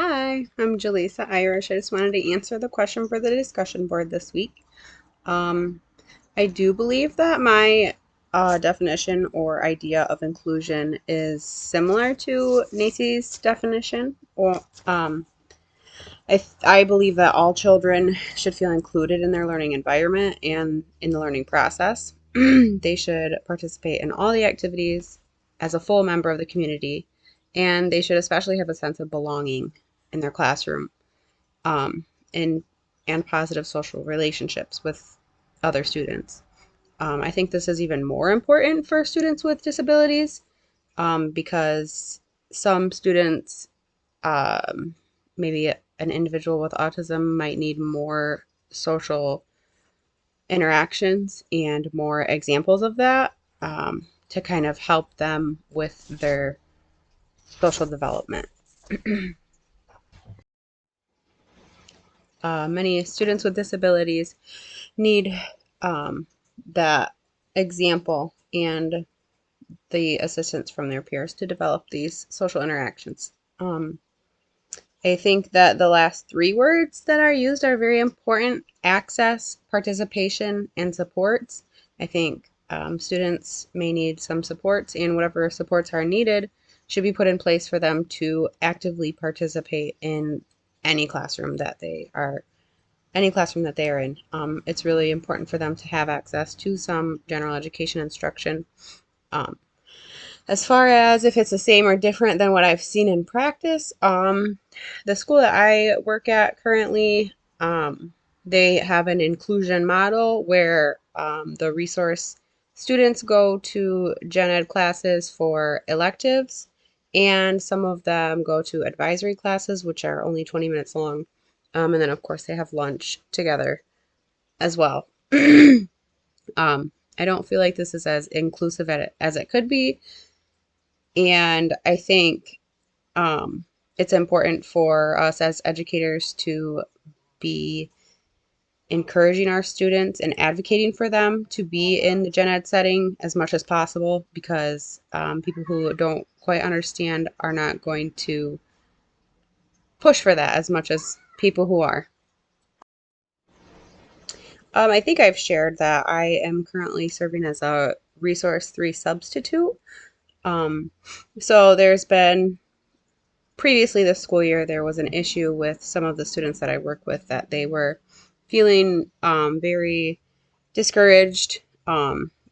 Hi, I'm Jaleesa Irish. I just wanted to answer the question for the discussion board this week. Um, I do believe that my definition or idea of inclusion is similar to Nacy's definition. I believe that all children should feel included in their learning environment and in the learning process. They should participate in all the activities as a full member of the community, and they should especially have a sense of belonging in their classroom, um, and positive social relationships with other students. I think this is even more important for students with disabilities, because some students, um, maybe an individual with autism, might need more social interactions and more examples of that, to kind of help them with their social development. Many students with disabilities need, um, that example and the assistance from their peers to develop these social interactions. I think that the last three words that are used are very important: access, participation, and supports. I think students may need some supports, and whatever supports are needed should be put in place for them to actively participate in any classroom that they are in. It's really important for them to have access to some general education instruction. Um, as far as if it's the same or different than what I've seen in practice, the school that I work at currently, they have an inclusion model where, the resource students go to gen ed classes for electives, and some of them go to advisory classes, which are only 20 minutes long. And then, of course, they have lunch together as well. I don't feel like this is as inclusive as it could be. And I think, um, it's important for us as educators to be encouraging our students and advocating for them to be in the gen ed setting as much as possible, because people who don't quite understand are not going to push for that as much as people who are. I think I've shared that I am currently serving as a Resource 3 substitute. Um, so there's been previously this school year, there was an issue with some of the students that I work with, that they were feeling, very discouraged,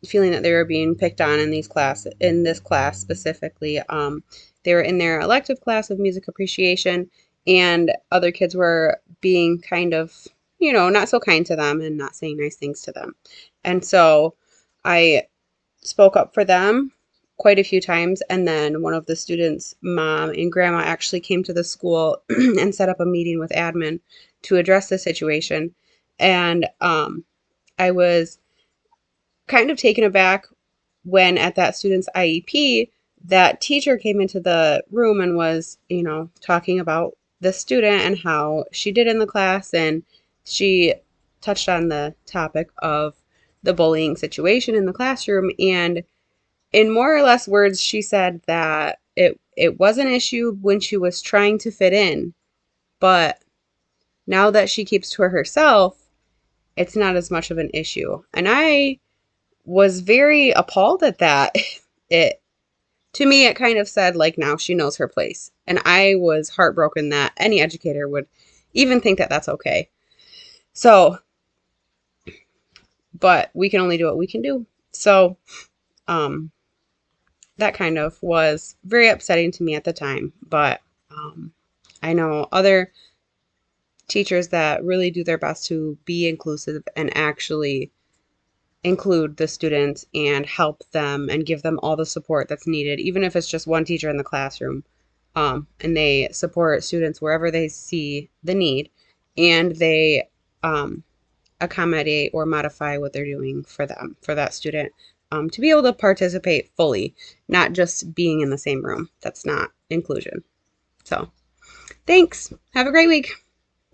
feeling that they were being picked on in this class specifically. They were in their elective class of music appreciation, and other kids were being kind of, not so kind to them and not saying nice things to them. And so I spoke up for them quite a few times, and then one of the students' mom and grandma actually came to the school and set up a meeting with admin to address the situation. And I was kind of taken aback when, at that student's IEP, that teacher came into the room and was, talking about the student and how she did in the class, and she touched on the topic of the bullying situation in the classroom. And in more or less words, she said that it was an issue when she was trying to fit in, but now that she keeps to herself, it's not as much of an issue. And I was very appalled at that. It To me, it kind of said, like, now she knows her place. And I was heartbroken that any educator would even think that that's okay. So, but we can only do what we can do. So, um, that kind of was very upsetting to me at the time. But I know other teachers that really do their best to be inclusive and actually include the students and help them and give them all the support that's needed, even if it's just one teacher in the classroom. And they support students wherever they see the need, and they, accommodate or modify what they're doing for them, for that student, to be able to participate fully, not just being in the same room. That's not inclusion. So, thanks. Have a great week.